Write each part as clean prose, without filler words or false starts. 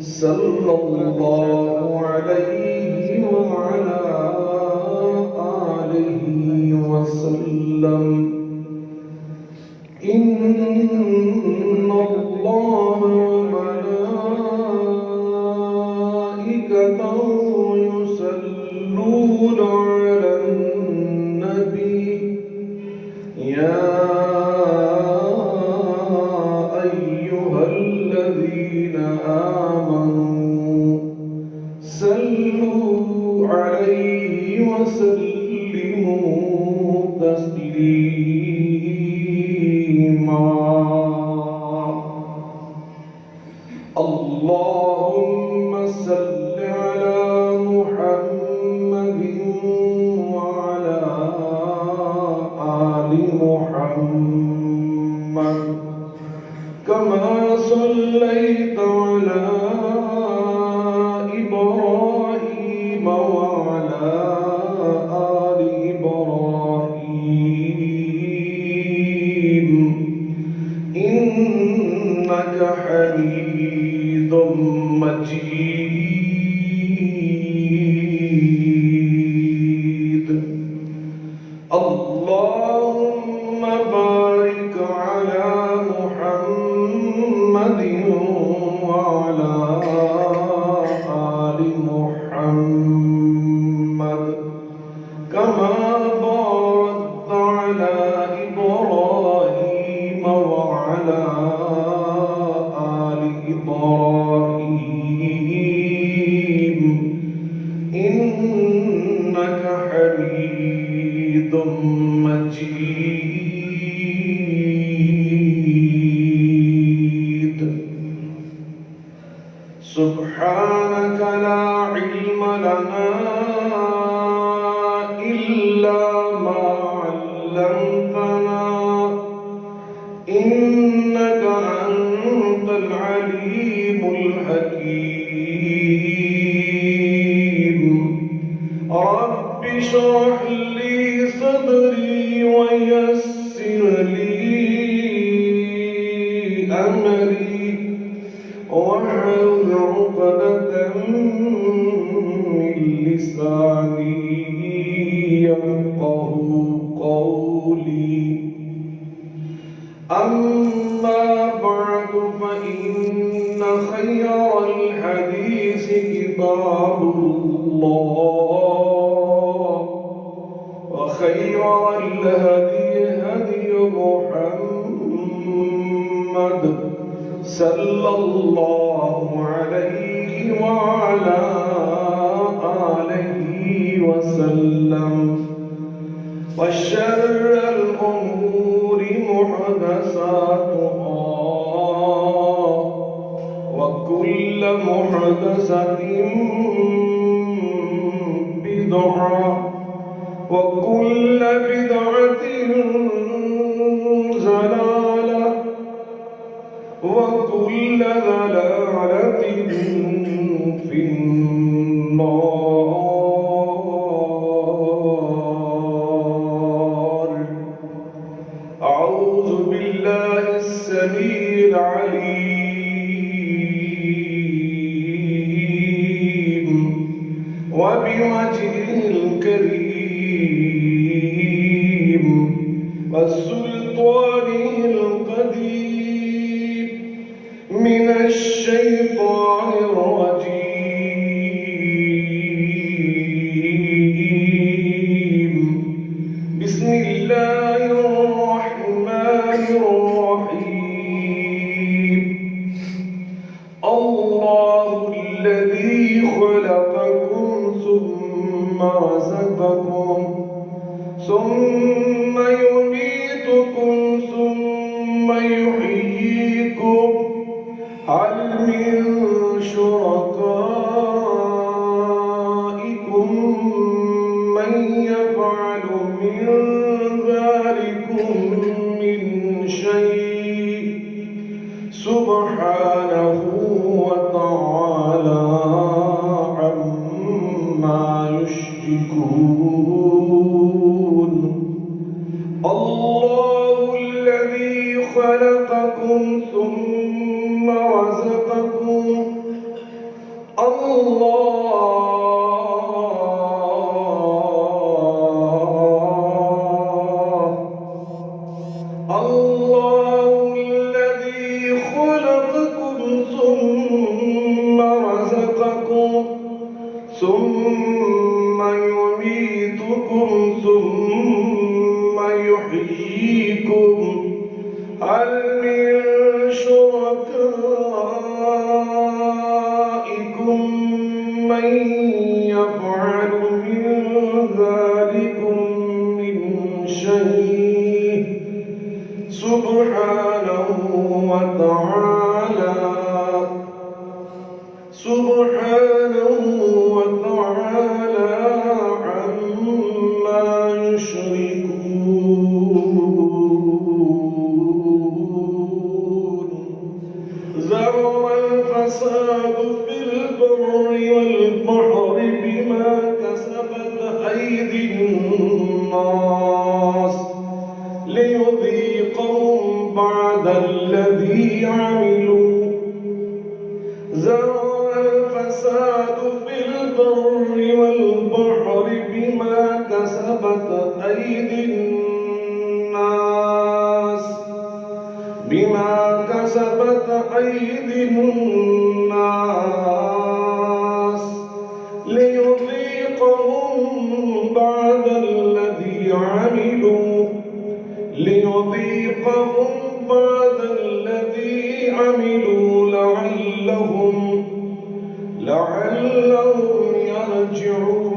صلى الله عليه وعلى آله وسلم إن الله وملائكته يصلون على النبي يا أيها الذين آمنوا صلوا عليه وسلموا تسليما اللهم صل على محمد وعلى آل محمد كما صليت على إبراهيم وعلى آل إبراهيم إنك حميد مجيد اللهم بارك على محمد وعلى آل محمد كما باركت على إبراهيم وعلى آل إبراهيم إنك حميد مجيد سبحانك لا علم لنا إلا ما علمتنا إنك أنت العليم الحكيم رب اشرح لي صدري ويسر لي أمري واحلل عقدة من لساني يفقهوا قولي أما بعد فإن خير الحديث كتاب الله وخير الهدي هدي محمد صلى الله عليه وعلى آله وسلم وشر الأمور محدثاتها وكل محدثة بدعة وكل بدعة ضلالة وكل ضلالة في النار أعوذ بالله السميع العليم وبوجهه الكريم وسلطانه القديم من الشيطان الرجيم بسم الله الرحمن الرحيم الله الذي خلقكم ثم رزقكم ثم يميتكم ثم يحييكم هل من شركائكم من يفعل من ذلكم من شيء سبحانه وتعالى عما يشركون الله الذي خلقكم ثم شركائكم من يفعل من ذلكم من شيء سبحانه وتعالى عما يشركون ظهر الفساد في البر والبحر بما كسبت أيدي الناس ليذيقهم بعد الذي عملوا الفساد في البر والبحر بما كسبت أيدي الناس ليذيقهم بعد الذي عملوا لعلهم يرجعون.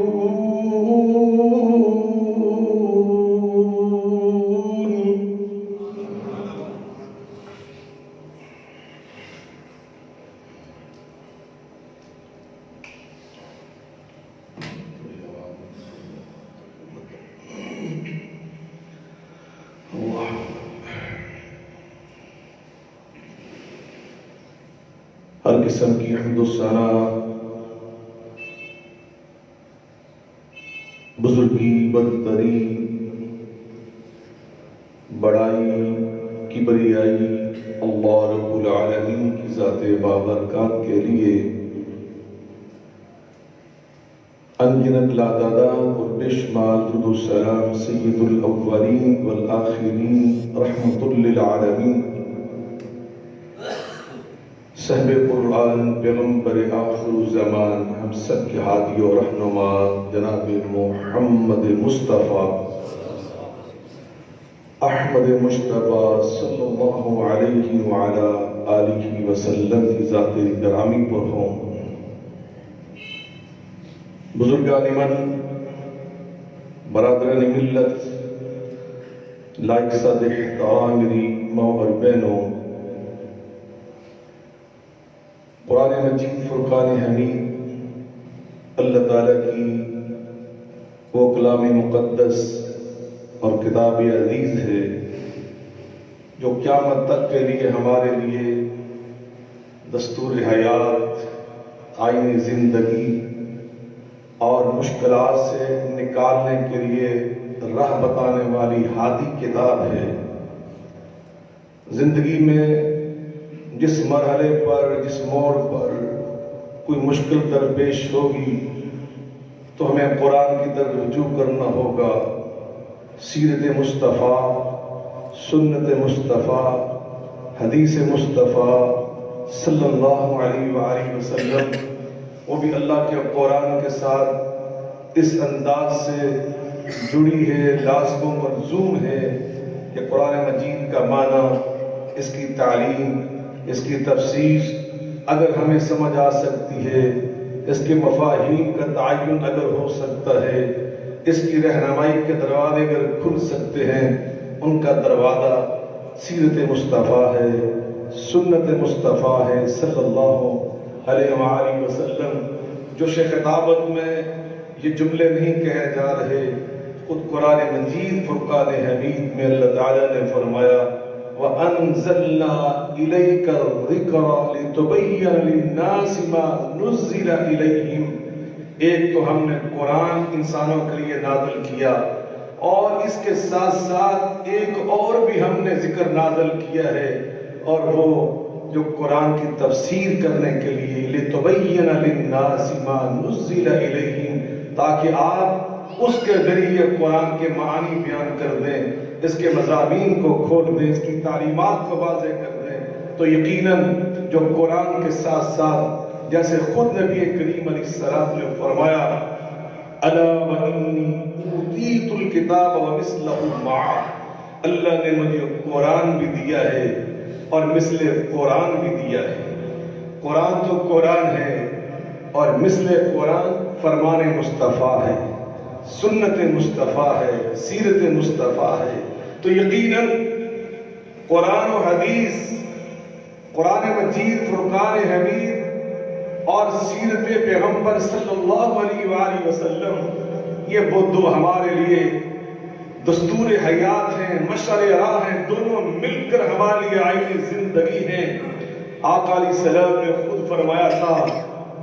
ہر قسم کی حمد و ثنا بزرگی برتری بڑائی کبریائی اللہ رب العالمین کی ذات بابرکات کے لیے انگنت لادادہ اور بے شمار درود و سلام سید الاولین والآخرین رحمت للعالمین صاحب قرآن پیغمبر آخر زمان ہم سب کے ہادی و رہنما جناب محمد مصطفیٰ احمد مصطفیٰ صلی اللہ علیہ وعلا آلہ وسلم کی ذات گرامی پر ہوں. بزرگان من، برادران ملت، لائق صد احترام میری ماں اور بہنوں، قرآن مجید فرقان حمید اللہ تعالیٰ کی وہ کلام مقدس اور کتاب عزیز ہے جو قیامت تک کے لیے ہمارے لیے دستور حیات، آئین زندگی اور مشکلات سے نکالنے کے لیے راہ بتانے والی ہادی کتاب ہے. زندگی میں جس مرحلے پر، جس موڑ پر کوئی مشکل درپیش ہوگی تو ہمیں قرآن کی طرف رجوع کرنا ہوگا. سیرت مصطفیٰ، سنت مصطفیٰ، حدیث مصطفیٰ صلی اللہ علیہ وآلہ وسلم، وہ بھی اللہ کے قرآن کے ساتھ اس انداز سے جڑی ہے، لازم و ملزوم ہے کہ قرآن مجید کا معنی، اس کی تعلیم، اس کی تفسیر اگر ہمیں سمجھ آ سکتی ہے، اس کے مفاہیم کا تعین اگر ہو سکتا ہے، اس کی رہنمائی کے دروازے اگر کھل سکتے ہیں، ان کا دروازہ سیرت مصطفیٰ ہے، سنت مصطفیٰ ہے صلی اللہ علیہ وآلہ وسلم. جو خطابت میں یہ جملے نہیں کہے جا رہے، خود قرآن مجید فرقان حمید میں اللہ تعالیٰ نے فرمایا وَأَنزَلْنَا إِلَيْكَ الذِّكْرَ لِتُبَيِّنَ لِلنَّاسِ مَا نُزِّلَ إِلَيْهِمْ. ایک تو ہم نے قرآن انسانوں کے لیے نازل کیا، اور اس کے ساتھ ساتھ ایک اور بھی ہم نے ذکر نازل کیا ہے، اور وہ جو قرآن کی تفسیر کرنے کے لیے لِتُبَيِّنَ لِلنَّاسِ مَا نُزِّلَ إِلَيْهِمْ، تاکہ آپ اس کے ذریعے قرآن کے معانی بیان کر دیں، اس کے مضامین کو کھول دیں، اس کی تعلیمات کو واضح کر دیں. تو یقیناً جو قرآن کے ساتھ ساتھ جیسے خود نبی کریم علیہ السلام نے فرمایا الا وانی اوتیت الکتاب ومثلہ معہ، اللہ نے مجھے قرآن بھی دیا ہے اور مثل قرآن بھی دیا ہے۔ قرآن تو قرآن ہے اور مثل قرآن فرمان مصطفیٰ ہے، سنت مصطفیٰ ہے، سیرت مصطفیٰ ہے۔ تو یقیناً قرآن و حدیث، قرآن مجید، فرقان حمید اور سیرت پیغمبر صلی اللہ علیہ وآلہ وسلم، یہ وہ دو ہمارے لیے دستور حیات ہیں، مشعل راہ ہیں، دونوں مل کر ہمارے لیے آئین زندگی ہیں۔ آقا علیہ السلام نے خود فرمایا تھا،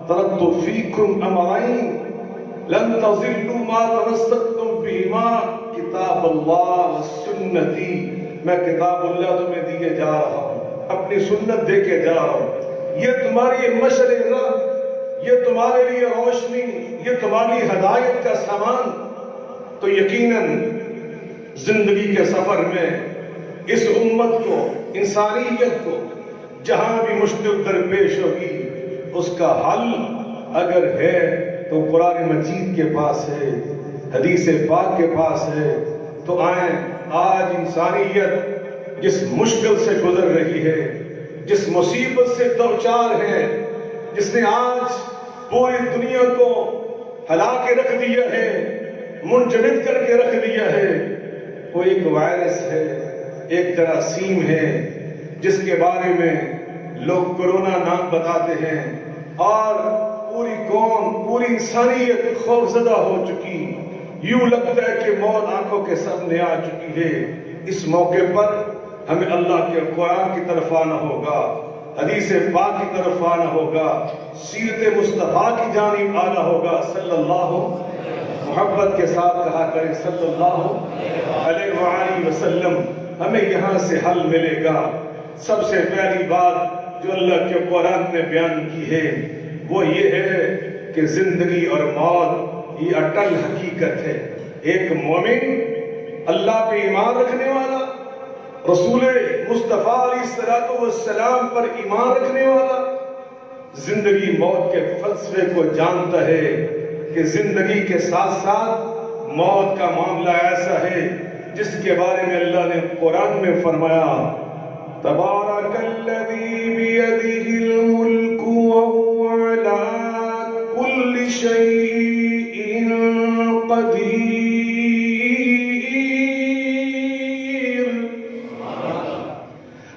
ترکت فیکم امرین لن تضلوا ما تمسکتم بہما کتاب اللہ و سنتی۔ میں کتاب اللہ تمہیں دیے جا رہا ہوں، اپنی سنت دے کے جا رہا ہوں۔ یہ تمہاری مشعل راہ، یہ تمہارے لیے روشنی، یہ تمہاری ہدایت کا سامان۔ تو یقیناً زندگی کے سفر میں اس امت کو، انسانیت کو جہاں بھی مشکل درپیش ہوگی، اس کا حل اگر ہے تو قرآن مجید کے پاس ہے، حدیث پاک کے پاس ہے۔ تو آئیں، آج انسانیت جس مشکل سے گزر رہی ہے، جس مصیبت سے دوچار ہے، جس نے آج پوری دنیا کو ہلا کے رکھ دیا ہے، منجمد کر کے رکھ دیا ہے، وہ ایک وائرس ہے، ایک جراثیم ہے، جس کے بارے میں لوگ کرونا نام بتاتے ہیں، اور پوری قوم، پوری انسانیت خوفزدہ ہو چکی۔ یوں لگتا ہے کہ موت آنکھوں کے سامنے آ چکی ہے۔ اس موقع پر ہمیں اللہ کے قرآن کی طرف آنا ہوگا، حدیث پاک کی طرف آنا ہوگا، سیرت مصطفیٰ کی جانب آنا ہوگا۔ صلی اللہ، محبت کے ساتھ کہا کریں صلی اللہ علیہ وآلہ وسلم۔ ہمیں یہاں سے حل ملے گا۔ سب سے پہلی بات جو اللہ کے قرآن نے بیان کی ہے وہ یہ ہے کہ زندگی اور موت یہ اٹل حقیقت ہے۔ ایک مومن، اللہ پہ ایمان رکھنے والا، رسول مصطفیٰ علیہ السلام پر ایمان رکھنے والا، زندگی موت کے فلسفے کو جانتا ہے کہ زندگی کے ساتھ ساتھ موت کا معاملہ ایسا ہے جس کے بارے میں اللہ نے قرآن میں فرمایا، تبارک الذی بیدہ الملک وہو علی کل شیء قدیر۔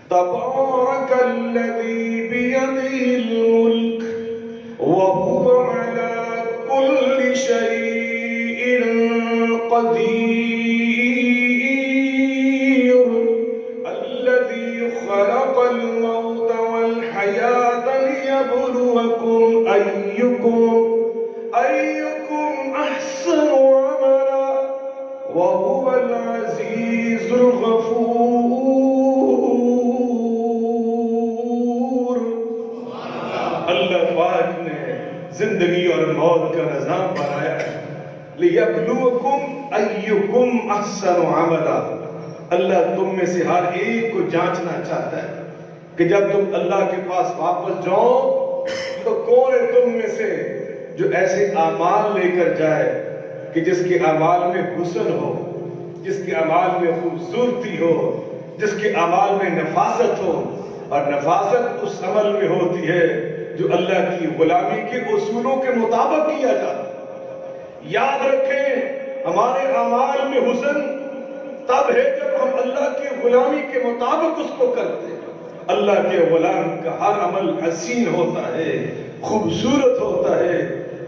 تبارک الذی بیدہ الملک وہو علی کل شیء قدیر، الذی خلق الموت والحیاة لیبلوکم ایکم احسن عملا وہو العزیز الغفور۔ اللہ پاک نے زندگی اور موت کا نظام بنایا ہے، لیبلوکم ایکم احسن عملا۔ اللہ تم میں سے ہر ایک کو جانچنا چاہتا ہے کہ جب تم اللہ کے پاس واپس جاؤ تو کون ہے تم میں سے جو ایسے اعمال لے کر جائے کہ جس کے اعمال میں حسن ہو، جس کے اعمال میں خوبصورتی ہو، جس کے اعمال میں نفاست ہو۔ اور نفاست اس عمل میں ہوتی ہے جو اللہ کی غلامی کے اصولوں کے مطابق کیا جاتا ہے۔ یاد رکھیں، ہمارے اعمال میں حسن تب ہے جب ہم اللہ کی غلامی کے مطابق اس کو کرتے ہیں۔ اللہ کے غلام کا ہر عمل حسین ہوتا ہے، خوبصورت ہوتا ہے،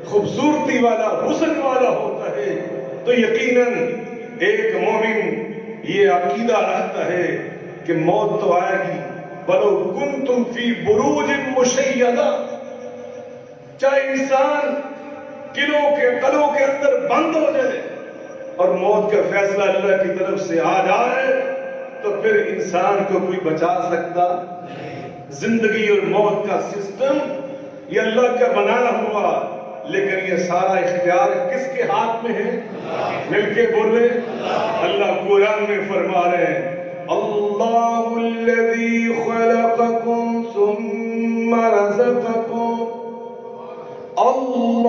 خوبصورتی والا، حسن والا ہوتا ہے۔ تو یقیناً ایک مومن یہ عقیدہ رکھتا ہے کہ موت تو آئے گی، وَلَوْ كُنْتُمْ فِي بُرُوجٍ مُشَيَّدَةٍ، چاہے انسان قلعوں کے اندر بند ہو جائے اور موت کا فیصلہ اللہ کی طرف سے آ جائے تو پھر انسان کو کوئی بچا سکتا؟ زندگی اور موت کا سسٹم یہ اللہ کا بنایا ہوا، لیکن یہ سارا اختیار کس کے ہاتھ میں ہے؟ مل کے بولے، اللہ قرآن میں فرما رہے ہیں، اللہ الذی خلقکم ثم رزقکم، اللہ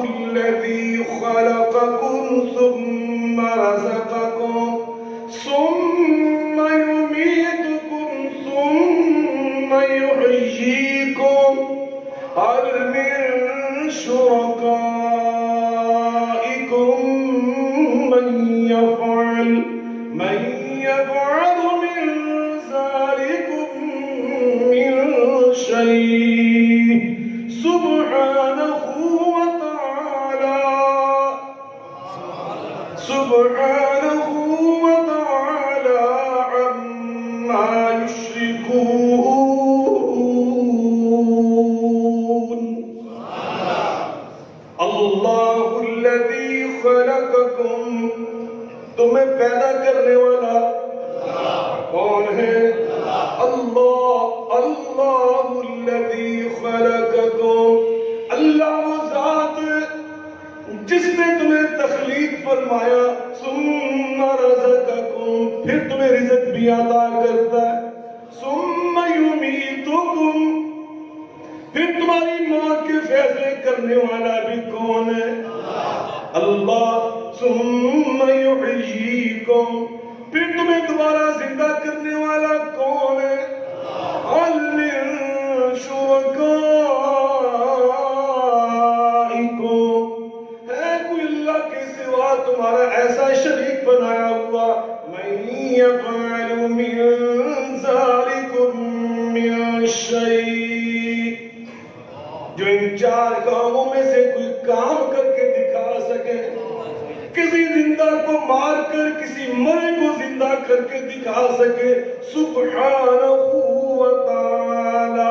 الذی خلقکم ثم من يفعل من ذلكم من شيء سبحانه وتعالى عما يشركون. اللہ الذی خلقکم، تمہیں پیدا کرنے والا کون ہے؟ اللہ الذی خلقکم، اللہ وہ ذات جس نے تمہیں تخلیق فرمایا، ثم رزقکم، پھر تمہیں رزق بھی عطا کرتا ہے، ثم یمیتکم، پھر تمہاری موت کے فیصلے کرنے والا بھی کون ہے؟ اللہ. ثم یحییکم، پھر تمہیں دوبارہ زندہ کرنے والا کون ہے؟ هل من شرکائکم، ہے کوئی اللہ کے سوا تمہارا ایسا شریک بنایا ہوا؟ من یفعل من ذلکم من شیء، جو ان چار کاموں میں سے کوئی کام کر کے دکھا سکے، کسی زندہ کو مار کر کسی مرے کو زندہ کر کے دکھا سکے، سبحانہ وتعالی،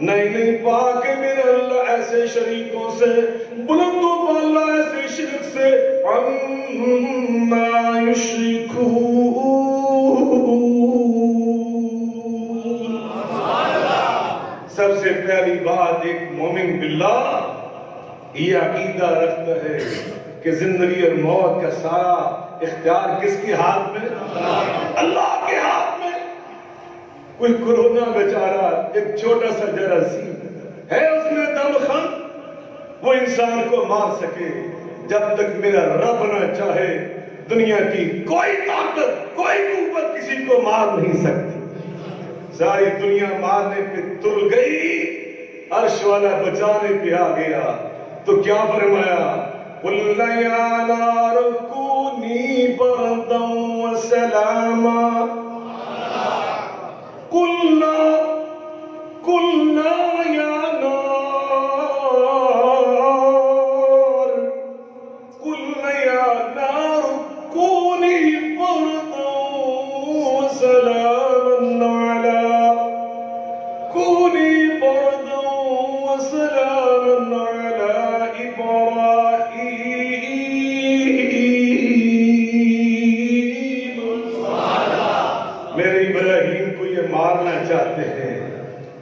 نہیں پاک ہے میرے اللہ ایسے شریکوں سے، بلند و بالا ایسے شرک سے، عما یشرکون. سب سے پہلی بات ایک مومن باللہ یہ عقیدہ رکھتا ہے کہ زندگی اور موت کا سارا اختیار کس کے ہاتھ میں؟ اللہ کے ہاتھ میں. کوئی کورونا بیچارہ ایک چھوٹا سا جراثیم ہے، اس میں دم خم، وہ انسان کو مار سکے. جب تک میرا رب نہ چاہے دنیا کی کوئی طاقت کوئی قوت کسی کو مار نہیں سکتی. ساری دنیا مارنے پہ تل گئی، عرش والا بچانے پہ آ گیا تو کیا فرمایا؟ قُلْنَا يَا نَارُ كُونِي بَرْدًا وَسَلَامًا، قُلْنَا يَا نَارُ كُونِي بَرْدًا وَسَلَامًا عَلَى إِبْرَاهِيمَ. میرے ابراہیم کو یہ مارنا چاہتے ہیں،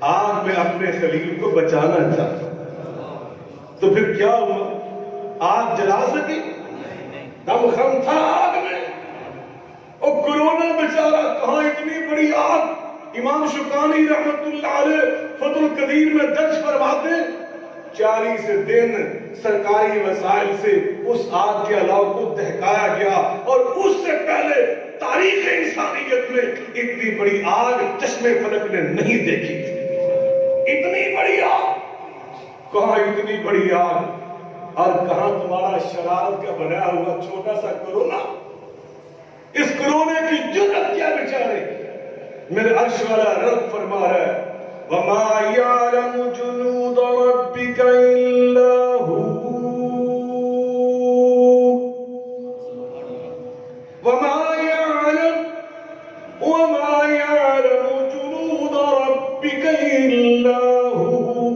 آگ میں اپنے خلیل کو بچانا چاہتے ہیں، تو پھر کیا ہوا؟ آگ جلا سکی؟ دم خم تھا آگ میں. اور کورونا بیچارہ کہاں اتنی بڑی آگ. امام شوکانی رحمت اللہ علیہ فتح القدیر میں درج فرماتے 40 دن سرکاری وسائل سے اس آگ کے علاوہ کو دہکایا گیا، اور اس سے پہلے تاریخ انسانیت میں اتنی بڑی آگ چشم فلک نے نہیں دیکھی تھی. اتنی بڑی آگ، کہاں اتنی بڑی آگ، اور کہاں تمہارا شرارت کا بنایا ہوا چھوٹا سا کورونا. اس کورونے کی جرأت کیا بیچارے. میرے عرش والا رب فرما رہا ہے وَمَا يَعْلَمُ جُنُودَ رَبِّكَ إِلَّا هُوَ وَمَا يَعْلَمُ جُنُودَ رَبِّكَ إِلَّا هُوَ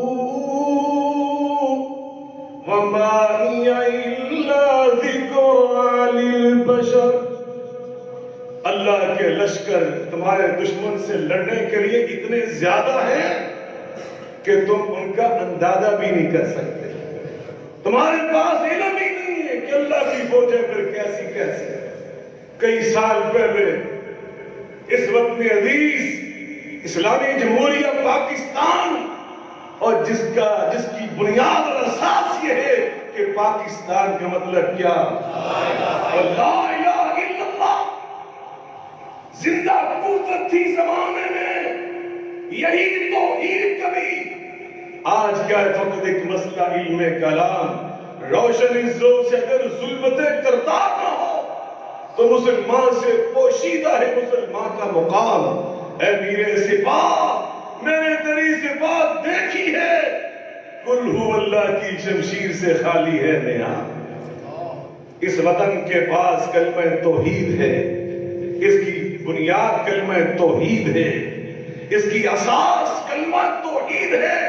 وَمَا هِيَ إِلَّا ذِكْرَى لِلْبَشَرِ. اللہ کے لشکر تمہارے دشمن سے لڑنے کے لیے اتنے زیادہ ہیں کہ تم ان کا اندازہ بھی نہیں کر سکتے. تمہارے پاس علم ہی نہیں ہے کہ اللہ کی فوجیں پھر کیسی. کئی سال پہلے اس وطن عزیز اسلامی جمہوریہ پاکستان، اور جس کی بنیاد اور اساس یہ ہے کہ پاکستان کا مطلب کیا؟ لا الہ الا اللہ. زندہ قوت تھی زمانے میں، یہی توحید کبھی. آج کیا ہے فقط ایک مسئلہ علم کلام. روشن عزوں سے اگر ظلمتیں کردار نہ ہو تو مسلمان سے پوشیدہ ہے مسلمان کا مقام۔ اے میرے سپاہ میں نے تیری صفات دیکھی ہے، قل ہو اللہ کی شمشیر سے خالی ہے نیا۔ اس وطن کے پاس کلمہ توحید ہے، اس کی بنیاد کلمہ توحید ہے، اس کی اساس کلمہ توحید ہے۔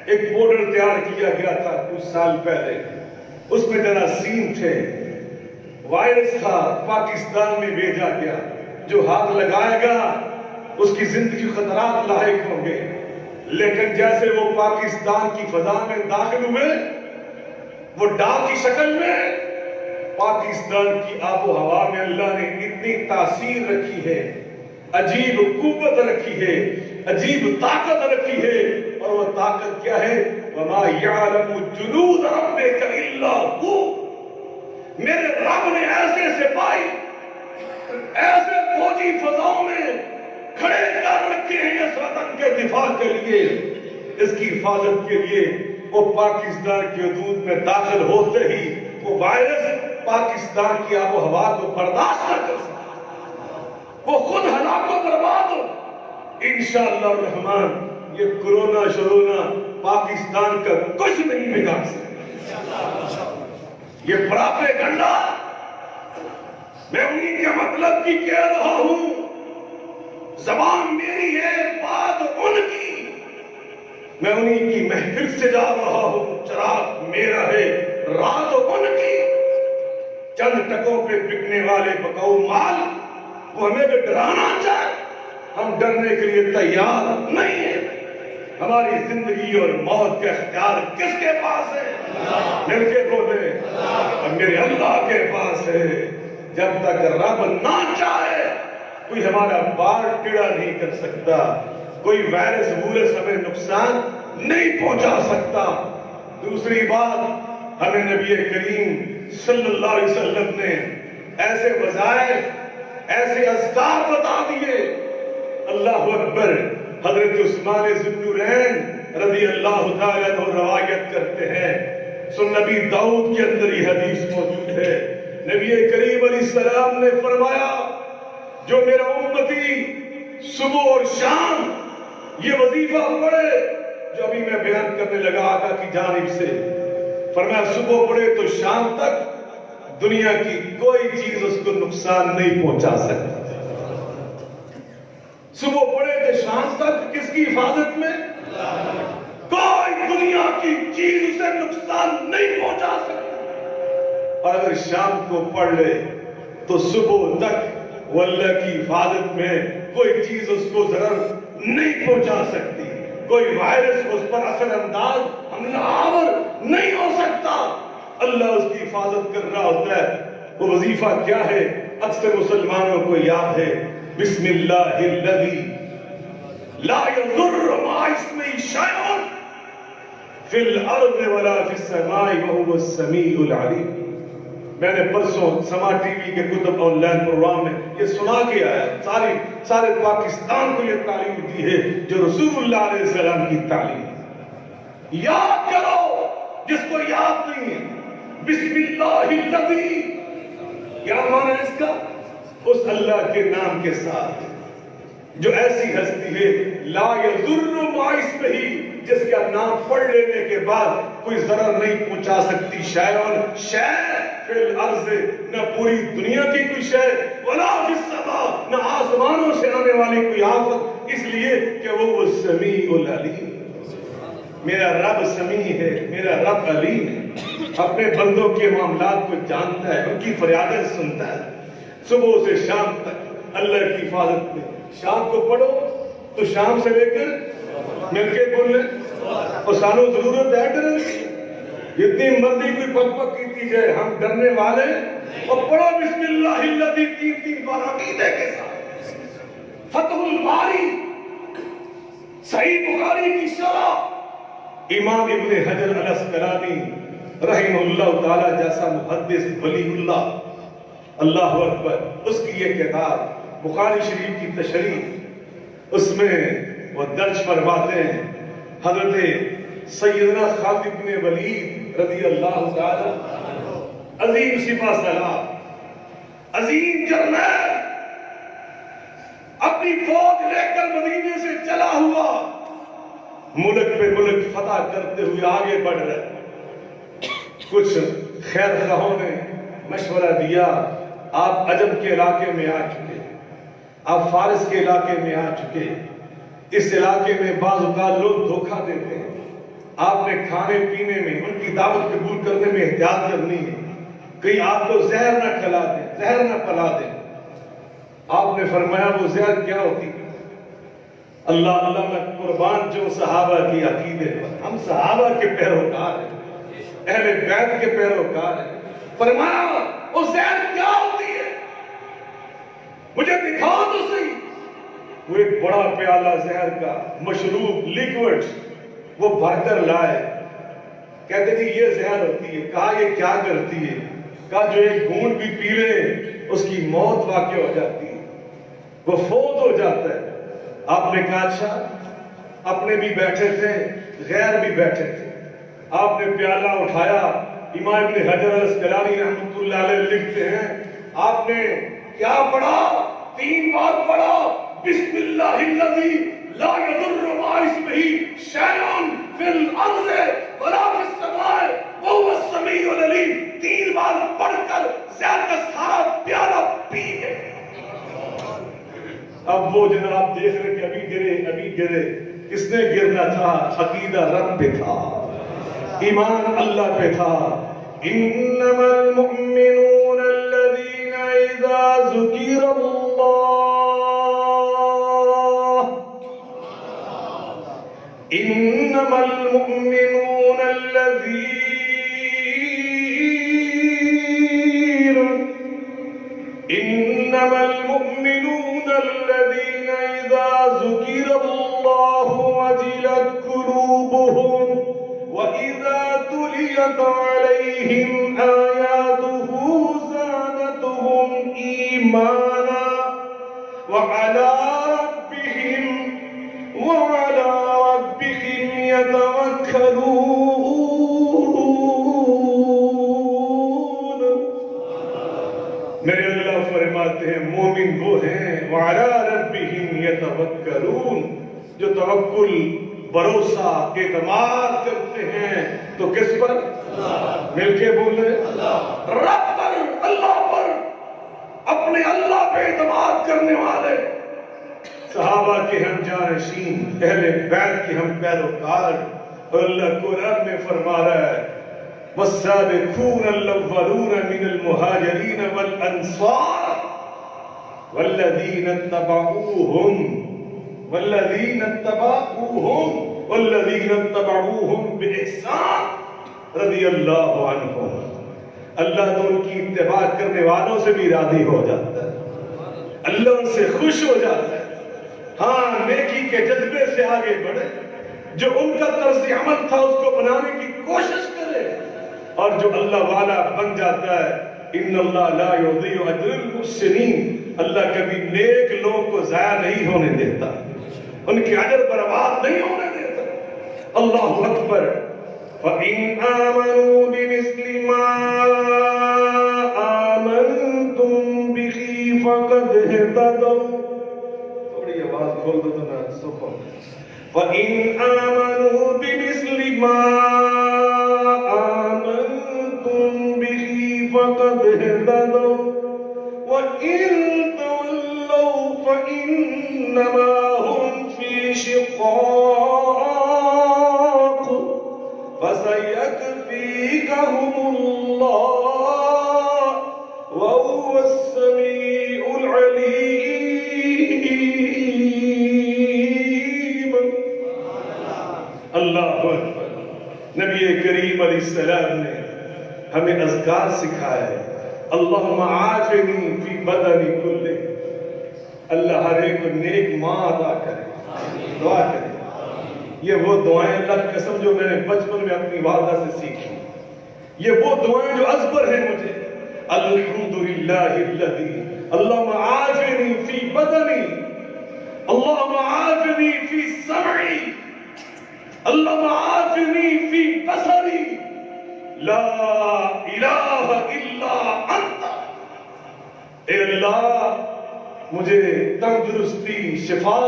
ایک بورڈر تیار کیا گیا تھا کچھ سال پہلے، اس میں جراثیم تھے، وائرس تھا، پاکستان میں بھیجا گیا، جو ہاتھ لگائے گا اس کی زندگی خطرات لاحق ہوں گے، لیکن جیسے وہ پاکستان کی فضا میں داخل ہوئے، وہ ڈاک کی شکل میں پاکستان کی آب و ہوا میں اللہ نے اتنی تاثیر رکھی ہے، عجیب قوت رکھی ہے، عجیب طاقت رکھی ہے، اور وہ طاقت کیا ہے؟ وَمَا يَعْلَمُ جُنُودَ رَبِّكَ إِلَّا هُوَ۔ میرے رب نے ایسے سپاہی، ایسے فوجی فضاؤں میں کھڑے کر رکھے ہیں اس وطن کے دفاع کے لیے، اس کی حفاظت کے لیے۔ وہ پاکستان کی حدود میں داخل ہوتے ہی وہ وائرس پاکستان کی آب و ہوا کو برداشت نہ کر سکتا، وہ خود ہلاک و برباد ہو۔ انشاءاللہ الرحمن یہ کرونا شرونا پاکستان کا کچھ نہیں بگاڑ سکتا۔ یہ پراپیگنڈا میں انہی کے مطلب کی کہہ رہا ہوں، زبان میری ہے بات ان کی، میں انہی کی محفل سے جا رہا ہوں، چراغ میرا ہے رات ان کی۔ چند ٹکوں پہ بکنے والے بکاؤ مال وہ ہمیں بھی ڈرانا چاہے، ہم ڈرنے کے لیے تیار نہیں ہیں۔ ہماری زندگی اور موت کا اختیار کس کے پاس ہے؟ مل کے بولے، اور میرے اللہ کے پاس ہے۔ جب تک رب نہ چاہے کوئی ہمارا بال ٹیڑھا نہیں کر سکتا، کوئی وائرس وائرس ہمیں نقصان نہیں پہنچا سکتا۔ دوسری بات، ہمیں نبی کریم صلی اللہ علیہ وسلم نے ایسے وظائف، ایسے اذکار بتا دیے۔ اللہ اکبر، حضرت عثمان ذو النورین رضی اللہ تعالیٰ عنہ روایت کرتے ہیں، سن نبی داؤد کے اندر یہ حدیث موجود ہے، نبی کریم علیہ السلام نے فرمایا جو میرا امتی صبح اور شام یہ وظیفہ پڑھے، جو ابھی میں بیان کرنے لگا آقا کی جانب سے، فرمایا صبح پڑھے تو شام تک دنیا کی کوئی چیز اس کو نقصان نہیں پہنچا سکتی۔ صبح پڑھے تو شام تک کس کی حفاظت میں؟ کوئی دنیا کی چیز اسے نقصان نہیں پہنچا سکتی۔ اور اگر شام کو پڑھ لے تو صبح تک وہ اللہ کی حفاظت میں، کوئی چیز اس کو ضرر نہیں پہنچا سکتی، کوئی وائرس اس پر اثر انداز حملہ آور نہیں ہو سکتا۔ اللہ اس کی حفاظت کر رہا ہوتا ہے۔ وہ وظیفہ کیا ہے؟ اکثر مسلمانوں کو یاد ہے، بسم اللہ الذی لا یضر مع اسمہ شیء فی الارض ولا فی السماء وہو السمیع العلیم۔ میں نے پرسوں سما ٹی وی کے کتب آن لائن پروگرام میں یہ سنا کے آیا، سارے پاکستان کو یہ تعلیم دی ہے جو رسول اللہ علیہ السلام کی تعلیم ہے۔ یاد کرو جس کو یاد نہیں ہے، بسم اللہ الذی، کیا معنی ہے اس کا؟ اس اللہ کے نام کے ساتھ جو ایسی ہستی ہے لا یضر مع اسمہ، جس کا نام پڑھ لینے کے بعد کوئی ضرر نہیں پہنچا سکتی، شے فی الارض، نہ پوری دنیا کی کوئی شے، ولا فی السماء، نہ آسمانوں سے آنے والی کوئی آفت، اس لیے کہ وہ سمیع العلیم۔ میرا رب سمیع ہے، میرا رب علیم ہے، اپنے بندوں کے معاملات کو جانتا ہے، ان کی فریادیں سنتا ہے۔ صبح سے شام تک اللہ کی حفاظت میں، شام کو پڑھو تو شام سے لے کر مل کے بول لیں، اور سانو ضرورت ہے ڈرنے کی، جتنی مرضی کوئی پک پک کیتی جائے ہم ڈرنے والے، اور پڑھو بسم اللہ الذی 3 بار عقیدے کے ساتھ۔ فتح الباری، صحیح بخاری کی شرح، امام ابن حجر الاسقلانی رحمہ اللہ تعالی جیسا محدث ولی اللہ، اللہ اکبر، اس کی یہ کتاب بخاری شریف کی تشریح، اس میں وہ درج فرماتے ہیں حضرت سیدنا خالد بن ولید رضی اللہ تعالی، عظیم سپہ سالار، عظیم جرنیل، اپنی فوج لے کر مدینے سے چلا ہوا ملک پہ ملک فتح کرتے ہوئے آگے بڑھ رہے۔ کچھ خیر خواہوں نے مشورہ دیا، آپ عجم کے علاقے میں آ چکے، آپ فارس کے علاقے میں آ چکے، اس علاقے میں بعض اوقات لوگ دھوکہ دیتے ہیں، آپ نے کھانے پینے میں ان کی دعوت قبول کرنے میں احتیاط کرنی ہے، کہیں آپ کو زہر نہ کھلا دیں، زہر نہ پلا دیں۔ آپ نے فرمایا وہ زہر کیا ہوتی؟ اللہ اللہ میں قربان جو صحابہ کی عقیدے پر، ہم صحابہ کے پیروکار ہیں، اہل بیت کے پیروکار ہیں، فرمایا وہ زہر کیا ہوتی ہے؟ مجھے دکھاؤ تو صحیح۔ وہ ایک بڑا پیالہ زہر کا مشروب لیکوڈ وہ بھر کر لائے، کہتے جی یہ زہر ہوتی ہے۔ کہا یہ کیا کرتی ہے؟ کہا جو ایک گھونٹ بھی پی لے اس کی موت واقع ہو جاتی ہے، وہ فوت ہو جاتا ہے۔ آپ نے کہا اچھا، اپنے بھی بیٹھے تھے غیر بھی بیٹھے تھے، آپ نے پیالہ اٹھایا، امام ابن حجر الاسقلانی رحمۃ اللہ علیہ لکھتے ہیں آپ نے کیا پڑھا؟ 3 بار پڑھا، بسم اللہ الذی لا یضر مع اسمہ شیء فی الارض ولا فی السماء وهو السمیع العلیم۔ 3 بار پڑھ کر زہر کا سارا پیالہ پی گئے۔ اب وہ جناب دیکھ رہے کہ ابھی گرے، کس نے گرنا تھا؟ عقیدہ رب پہ تھا، ایمان اللہ پہ تھا۔ انما المؤمنون الذین اذا ذکر اللہ، انما المؤمنون الذین، انما المؤمنون الذين اذا ذكر الله وجلت قلوبهم واذا تليت عليهم آياته زادتهم ايمانا وعلى ربهم يتوكلون۔ میرے اللہ فرماتے ہیں مومن وہ ہیں وعلی ربہم یتوکلون، جو توکل، بھروسہ، اعتماد کرتے ہیں تو کس پر؟ مل کے بولے رب پر، اللہ پر، اپنے اللہ پہ اعتماد کرنے والے صحابہ کے ہم جانشین، اہل بیت کے ہم پیروکار۔ اور اللہ قرآن میں فرما رہا ہے والسابقون الاولون من المهاجرين والانصار والذين اتبعوهم باحسان رضی اللہ عنہم۔ اللہ تو ان کی اتباع کرنے والوں سے بھی راضی ہو جاتا ہے، اللہ ان سے خوش ہو جاتا ہے۔ ہاں نیکی کے جذبے سے آگے بڑھے، جو ان کا طرز عمل تھا اس کو بنانے کی کوشش کرے، اور جو اللہ والا بن جاتا ہے ان اللہ لا یضیع اجر المحسنین، اللہ کبھی نیک لوگ کو ضائع نہیں ہونے دیتا، ان کے اجر برباد نہیں ہونے دیتا۔ اللہ اکبر۔ فَإِنْ آمَنُوا بِمِثْلِ مَا آمَنْتُمْ بِهِ فَقَدْ اهْتَدَوْا۔ تھوڑی آواز کھول دو تو میں سکھوں۔ فَإِنْ آمَنُوا بِمِثْلِ مَا آمَنْتُمْ بِهِ فَقَدْ اهْتَدَوْا وَإِنْ تَوَلَّوْا فَإِنَّمَا هُمْ فِي شِقَاقٍ فَسَيَكْفِيكَهُمُ اللَّهُ وَهُوَ السَّمِيعُ الْعَلِيمُ۔ اللہ اکبر۔ نبی کریم علیہ السلام نے ہمیں اذکار سکھائے، اللہم عافنی فی بدنی کلہ، اللہ ہر ایک کو نیک ماں عطا کرے، دعا کرے۔ یہ وہ دعائیں اللہ کی قسم جو میں نے بچپن میں اپنی والدہ سے سیکھی، یہ وہ دعائیں جو ازبر ہیں مجھے۔ الحمدللہ الذی اللہم عافنی فی بدنی، اللہم عافنی فی سمعی، اللہم عافنی فی بصری، لا الہ الا انت، اے اللہ مجھے تندرستی، شفا،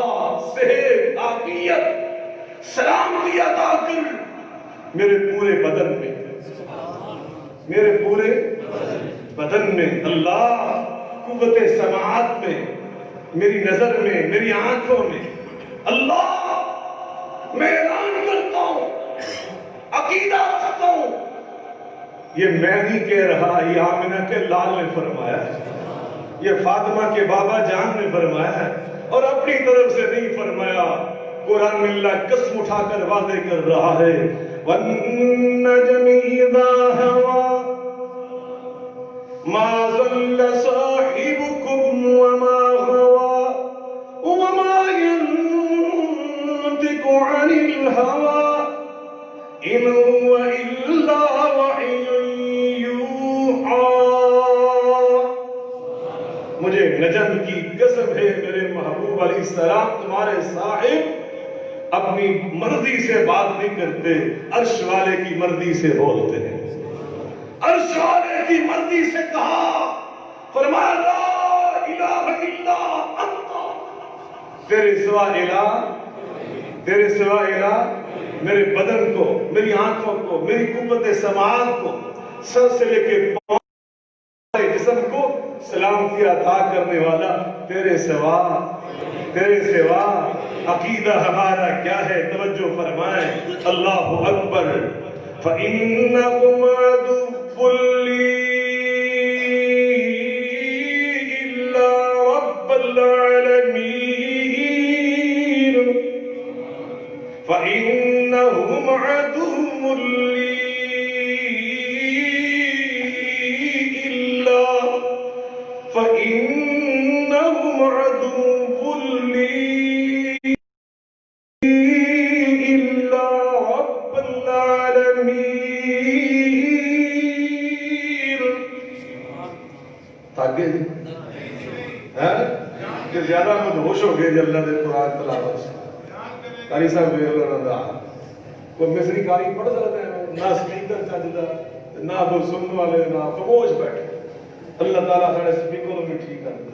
صحت، عافیت، سلامتی عطا کر میرے پورے بدن میں، میرے پورے بدن میں اللہ، قوت سماعت میں، میری نظر میں، میری آنکھوں میں اللہ میں اعلان کرتا ہوں، عقیدہ رکھتا ہوں، یہ میں نہیں کہہ رہا، یہ آمنہ کے لال نے فرمایا ہے، یہ فاطمہ کے بابا جان نے فرمایا ہے، اور اپنی طرف سے نہیں فرمایا، قرآن میں اللہ قسم اٹھا کر واضح کر رہا ہے وَالنَّجْمِ إِذَا هَوَى مَا ضَلَّ صَاحِبُكُمْ وَمَا غَوَى وَمَا يَنطِقُ عَنِ الْهَوَى إِنْ هُوَ إِلَّا وَحْيٌ يُوحَىٰ۔ مجھے نجم کی قسم ہے میرے محبوب علیہ السلام، تمہارے صاحب اپنی مرضی سے بات نہیں کرتے، عرش والے کی مرضی سے بولتے ہیں، عرش والے کی مرضی سے کہا، فرمایا لا الہ الا انت، تیرے سوا الہ، تیرے سوا الہ، میرے بدن کو، میری آنکھوں کو، میری قوت سماعت کو، سر سے لے کے پاؤں جسم کو سلامتی عطا کرنے والا تیرے سوا، تیرے سوا۔ عقیدہ ہمارا کیا ہے؟ توجہ فرمائیں، اللہ اکبر۔ فَإِنَّهُمْ عَدُوٌّ لِّي إِلَّا رَبَّ الْعَالَمِينَ، فَإِنَّهُمْ عَدُوٌّ لِّي إِلَّا، فَإِنَّهُمْ عَدُوٌّ لِّي کہ زیادہ مدہوش ہو گئے اللہ دے قرآن تلاوت سے، قاری صاحب بے اللہ رضا کوئی مصری قاری پڑھ سکتے ہیں، نہ سپیکر چاہتا، نہ وہ سننے والے، نہ خاموش بیٹھے۔ اللہ تعالیٰ سارے سپیکروں میں ٹھیک کر دے،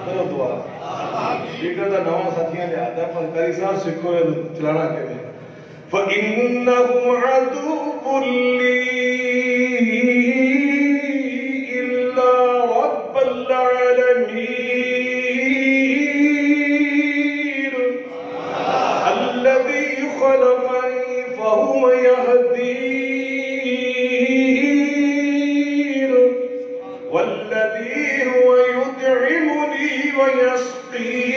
کرو دعا۔ سپیکر کا نواں ساتھیاں لے آتا ہے، پر قاری صاحب سکھو یا چلانا کے میں فَإِنَّهُمْ عَدُوٌّ لِّي إِلَّا رَبَّ الْعَالَمِينَ الَّذِي خَلَقَنِي فَهُوَ يَهْدِينِ وَالَّذِي هُوَ يُطْعِمُنِي وَيَسْقِينِ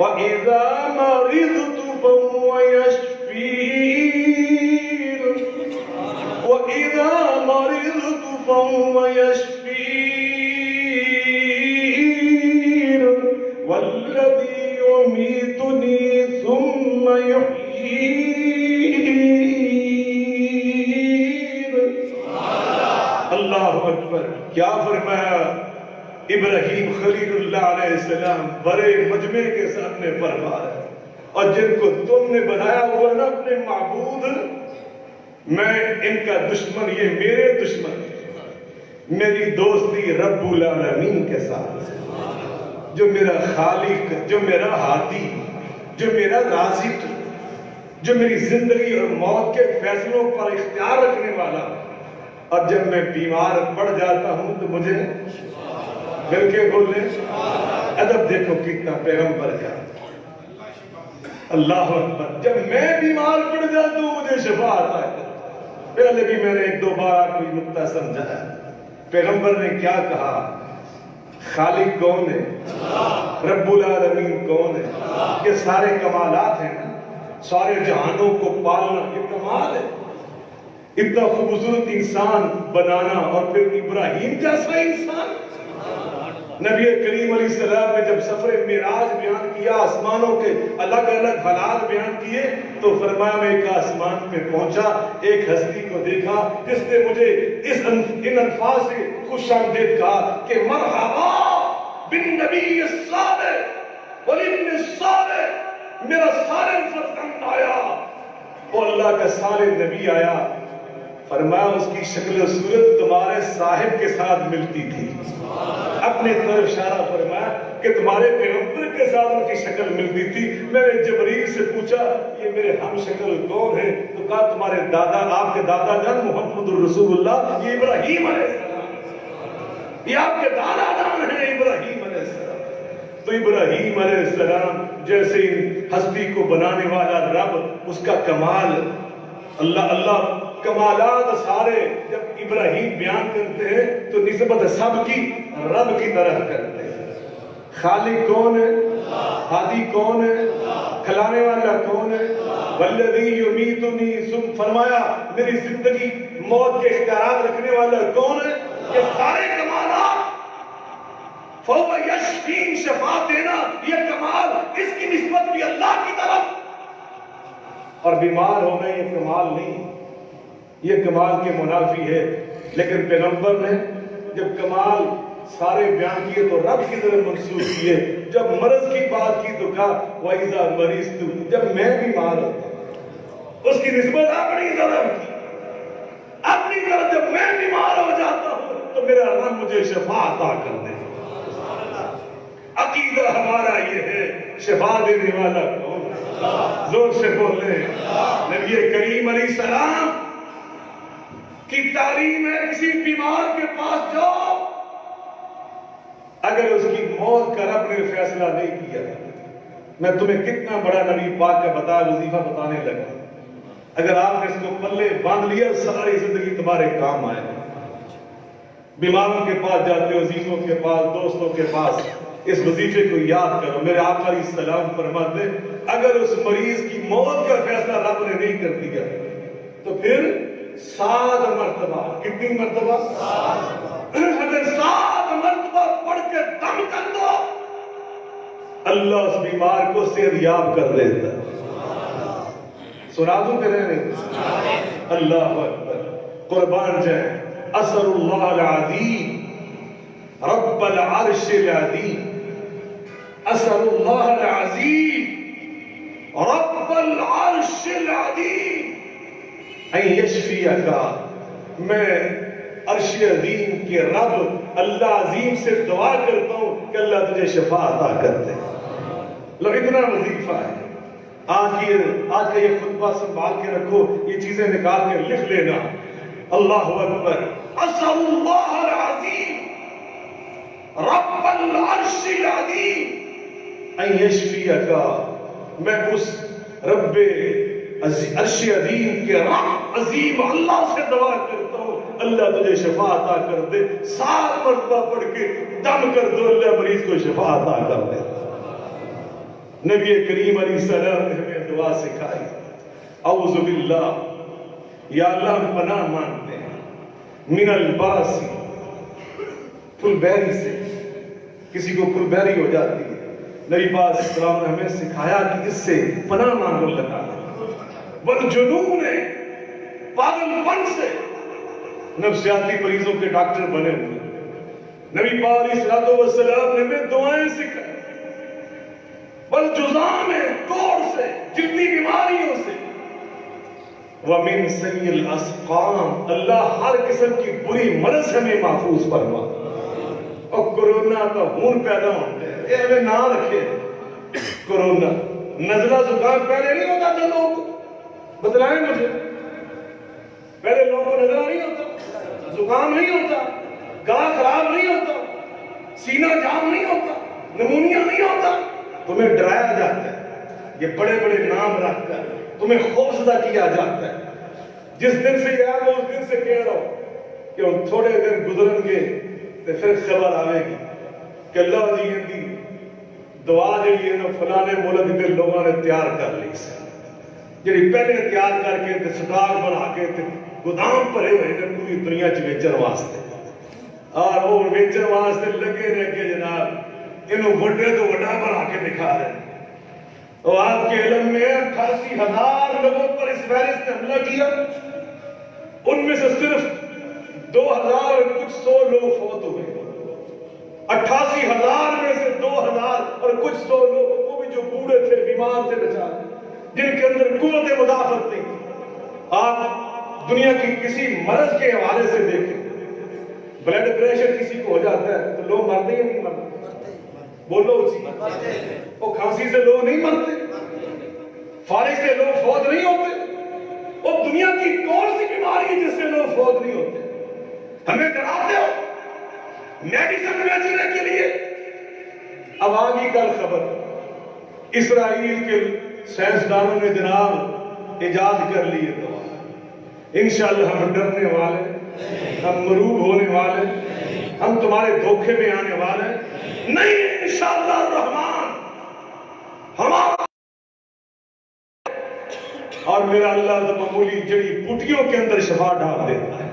وَإِذَا مَرِضْتُ فَهُوَ يَشْفِينِ وَإِذَا مَرِضْتُ فَهُوَ يَشْفِينِ وَالَّذِي يُمِيتُنِي ثُمَّ يُحْيِينِ۔ اللہ اکبر۔ کیا فرمایا ابراہیم خلیل اللہ علیہ السلام بڑے مجمع کے سامنے فرمایا، اور جن کو تم نے بنایا ہوا نا اپنے معبود، میں ان کا دشمن، یہ میرے دشمن، میری دوستی رب العالمین کے ساتھ، جو میرا خالق، جو میرا ہادی، جو میرا رازق، جو میری زندگی اور موت کے فیصلوں پر اختیار رکھنے والا، اور جب میں بیمار پڑ جاتا ہوں تو مجھے مل کے بولے ادب، دیکھو کتنا پیغمبر کا، اللہ اکبر۔ جب میں بیمار پڑ جاتا ہوں مجھے شفا آتا ہے۔ پہلے بھی میں نے ایک دو بار کوئی نقطہ سمجھا ہے، پیغمبر نے کیا کہا، خالق کون ہے، رب العالمین کون ہے، یہ سارے کمالات ہیں نا، سارے جہانوں کو پالنا یہ کمال ہے، اتنا خوبصورت انسان بنانا، اور پھر ابراہیم جیسا انسان۔ نبی کریم علیہ السلام نے جب سفر معراج بیان کیا، آسمانوں کے الگ الگ حالات بیان کیے، تو فرمایا میں ایک آسمان میں پہنچا، ایک ہستی کو دیکھا جس نے مجھے ان الفاظ سے خوش آمدید کہا کہ مرحبا بالنبی الصالح والابن الصالح، میرا صالح فرزند آیا، وہ اللہ کا صالح نبی آیا، فرمایا اس کی شکل و صورت تمہارے صاحب کے ساتھ ملتی تھی. اپنے طرف اشارہ فرمایا کہ تمہارے پیغمبر کے ساتھ ان کی شکل ملتی تھی. میں نے جبریل سے پوچھا یہ میرے ہم شکل کون ہیں؟ تو کہا تمہارے دادا، آپ کے دادا جان محمد الرسول اللہ، یہ ابراہیم علیہ السلام، یہ آپ کے دادا جان ہیں ابراہیم علیہ السلام. تو ابراہیم علیہ السلام جیسے ہستی کو بنانے والا رب، اس کا کمال، اللہ کمالات سارے جب ابراہیم بیان کرتے ہیں تو نسبت سب کی رب کی طرف کرتے ہیں. خالق کون ہے؟ ہادی کون ہے؟ کھلانے والا کون ہے؟ والذی یمیتنی، ثم فرمایا میری زندگی موت کے اختیارات رکھنے والا کون ہے؟ یہ سارے کمالات، فَهُوَ یشفین، شفا دینا، یہ کمال اس کی نسبت بھی اللہ کی طرف. اور بیمار ہونا یہ کمال نہیں، یہ کمال کے منافی ہے. لیکن پیغمبر نے جب کمال سارے بیان کیے تو رب کی طرف منسوخ کیے. جب مرض کی بات کی تو کہا وَإِذَا مَرِضْتُ، جب میں بیمار ہوتا ہوں، اس کی نسبت اپنی طرف کی، اپنی طرف. جب میں بیمار ہو جاتا ہوں تو میرا رب مجھے شفا عطا کر دے. عقیدہ ہمارا یہ ہے، شفا دینے والا کون؟ زور سے بولے. نبی کریم علیہ السلام کی تعلیم ہے کسی بیمار کے پاس جاؤ، اگر اس کی موت کا رب نے فیصلہ نہیں کیا. میں تمہیں کتنا بڑا نبی پاک کا بتا وظیفہ بتانے لگا، اگر آپ نے اس کو پلے باندھ لیا ساری زندگی تمہارے کام آئے. بیماروں کے پاس جاتے ہو، عزیزوں کے پاس، دوستوں کے پاس، اس وظیفے کو یاد کرو. میرے آقا علیہ السلام فرماتے اگر اس مریض کی موت کا فیصلہ رب نے نہیں کر دیا تو پھر 7 مرتبہ، کتنی مرتبہ؟ اگر 7 مرتبہ پڑھ کے دم کر دو، اللہ اس بیمار کو صحت یاب کر دیتا. سنا دوں کہ نہیں؟ اللہ اکبر، قربان جائیں. اسر اللہ العظیم رب العرش العظیم، اسر اللہ العظیم رب العرش العظیم ان یشفیک. میں عرش عظیم کے رب اللہ عظیم سے دعا کرتا ہوں کہ اللہ تجھے شفا عطا کر دے. لوگ اتنا وظیفہ ہے. آج کا یہ خطبہ سنبھال کے رکھو، یہ چیزیں نکال کے لکھ لینا. اللہ اکبر. اسر اللہ العظیم رب العرش العظیم ان یشفیک. میں اس رب عرش عظیم کے رب عظیم اللہ سے دعا کرتا ہوں اللہ تجھے شفا عطا کر دے. 7 مرتبہ پڑھ کے دم کر دو، اللہ مریض کو شفا عطا کر دے. نبی کریم علیہ السلام نے ہمیں دعا سکھائی. اعوذ باللہ، یا اللہ ہم پناہ مانگتے ہیں من البرص، پھل بہری سے. کسی کو پھل بہری ہو جاتی ہے، نبی پاک اسلام نے ہمیں سکھایا کہ اس سے پناہ مانگو اللہ تعالیٰ. والجنون، پاگل پن سے. نفسیاتی مریضوں کے ڈاکٹر بنے ہوئے نبی پاک علیہ السلام نے ہمیں دعائیں سکھائی. والجزام، کوڑ سے، جتنی بیماریوں سے. وَمِن سَيِّ الْأَسْقَامِ، اللہ ہر قسم کی بری مرض ہمیں محفوظ فرما. اور کرونا کا خون پیدا ہوتا ہے، یہ ہمیں نہ رکھے. کرونا نزلہ زکام پہلے نہیں ہوتا تھا. لوگ بتلائیں مجھے، پہلے لوگوں کو نزلہ نہیں ہوتا، زکام نہیں ہوتا، گلا خراب نہیں ہوتا، سینہ جام نہیں ہوتا، نمونیا نہیں ہوتا. تمہیں ڈرایا جاتا ہے، یہ بڑے بڑے نام رکھ کر تمہیں خوفزدہ کیا جاتا ہے. جس دن سے یہ آگا اس دن سے کہہ رہا ہوں کہ ہم تھوڑے دن گزرن گے تو پھر خبر آئے گی کہ اللہ جی دی دعا جڑی ہے نا فلانے ملک کے لوگوں نے تیار کر لی سے، جڑی پہلے تیار کر کے سٹاک بنا کے گودام بھرے ہوئے نے پوری دنیا چ ویچن واسطے. اور وہ ویچن واسطے لگے رہ کے جناب انہوں بڑے تو بڑا بنا کے دکھا رہے ہیں. اور آپ کے علم میں 88,000 لوگوں پر اس وائرس نے حملہ کیا، ان میں سے صرف 2,000 اور کچھ 100 لوگ فوت ہوئے. 88,000 میں سے 2,000 اور کچھ 100 لوگ، وہ بھی جو بوڑھے تھے، بیمار تھے، بیچارے، جن کے اندر قوت مدافعت نہیں. آپ دنیا کی کسی مرض کے حوالے سے دیکھیں، بلڈ پریشر کسی کو ہو جاتا ہے تو لوگ مرتے یا نہیں مرتے؟ بولو اسی، وہ کھانسی سے لوگ نہیں مرتے، فالج سے لوگ فوت نہیں ہوتے، وہ دنیا کی کون سی بیماری ہے جس سے لوگ فوت نہیں ہوتے؟ ہمیں ڈراتے ہو میڈیسن بیچنے کے لیے۔ اب آگے کل خبر، اسرائیل کے سائنسدانوں نے جناب ایجاد کر لی ہے دوا۔ انشاءاللہ ہم ڈرنے والے، ہم مروب ہونے والے، ہم تمہارے دھوکے میں آنے والے نہیں، انشاءاللہ الرحمن ہمارا اور میرا اللہ تو معمولی جڑی بوٹیوں کے اندر شفا ڈال دیتا ہے۔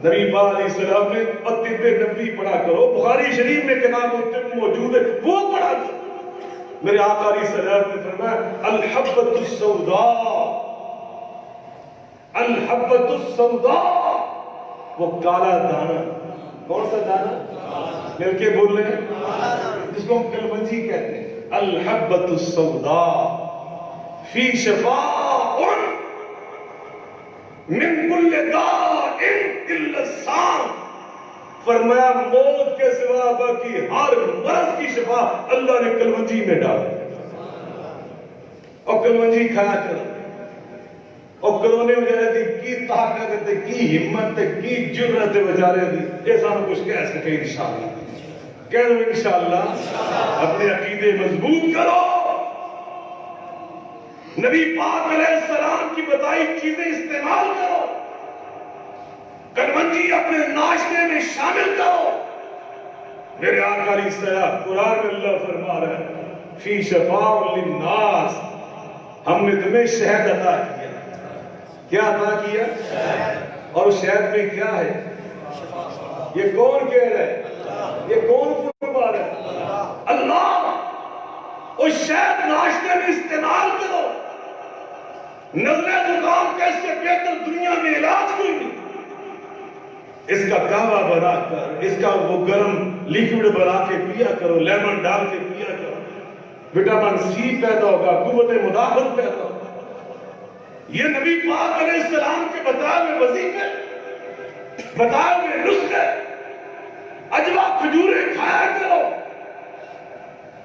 نبی پاک علیہ السلام نے طب نبوی پڑھا کرو، بخاری شریف میں کتاب الطب موجود ہے، وہ پڑھا کرو۔ میرے آقا علیہ السلام نے فرمایا الحبۃ السوداء، الحبۃ السوداء، وہ کالا دانہ، کون سا دانہ؟ مل کے بول رہے ہیں، جس کو ہم کلونجی کہتے ہیں۔ الحبۃ السوداء فی شفاء من کل داء الا السام، فرمایا موت کے سوا باقی ہر مرض کی شفا اللہ نے کلونجی میں ڈالا۔ اور کلونجی کھایا کرو، اور کرونے وجہ دی کی طاقت کی ہمت کی جرت بیچارے دی یہ سانو کچھ کہہ سکے انشاءاللہ۔ کہہ دو انشاءاللہ، اپنے عقیدے مضبوط کرو، نبی پاک علیہ السلام کی بتائی چیزیں استعمال کرو، کلونجی اپنے ناشتے میں شامل کرو۔ میرے آقا علیہ السلام قرآن میں اللہ فرما رہا ہے فی شفاء للناس، ہم نے تمہیں شہد عطا کیا۔ کیا عطا کیا؟ اور شہد میں کیا ہے؟ یہ کون کہہ رہا ہے؟ یہ کون فرما رہا ہے؟ اللہ۔ اس شہد ناشتے میں استعمال کرو، نزلہ زکام کیسے بہتر دنیا میں علاج کوئی نہیں۔ اس کا قہوہ بنا کر، اس کا وہ گرم لیکوڈ بنا کے پیا کرو، لیمن ڈال کے پیا کرو، وٹامن سی پیدا ہوگا، قوت مدافعت پیدا ہوگا۔ یہ نبی پاک علیہ السلام کے بتائے ہوئے وظیفے، بتائے ہوئے نسخے، اجوا کھجوریں کھایا کرو،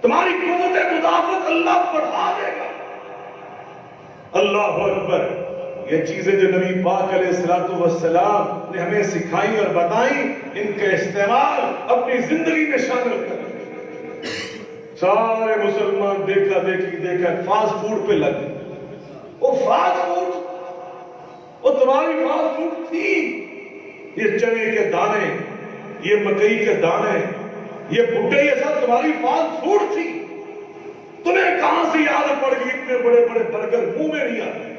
تمہاری قوت مدافعت اللہ بڑھا دے گا۔ اللہ اکبر۔ یہ چیزیں جو نبی پاک علیہ السلام نے ہمیں سکھائی اور بتائیں، ان کا استعمال اپنی زندگی میں شامل کریں۔ سارے مسلمان دیکھا فاسٹ فوڈ پہ لگ گئے۔ وہ فاسٹ فوڈ، وہ تمہاری فاسٹ فوڈ تھی، یہ چنے کے دانے، یہ مکئی کے دانے، یہ بھٹے، یہ سب تمہاری فاسٹ فوڈ تھی۔ تمہیں کہاں سے یاد پڑ گئی اتنے بڑے بڑے برگر منہ میں نہیں آتے؟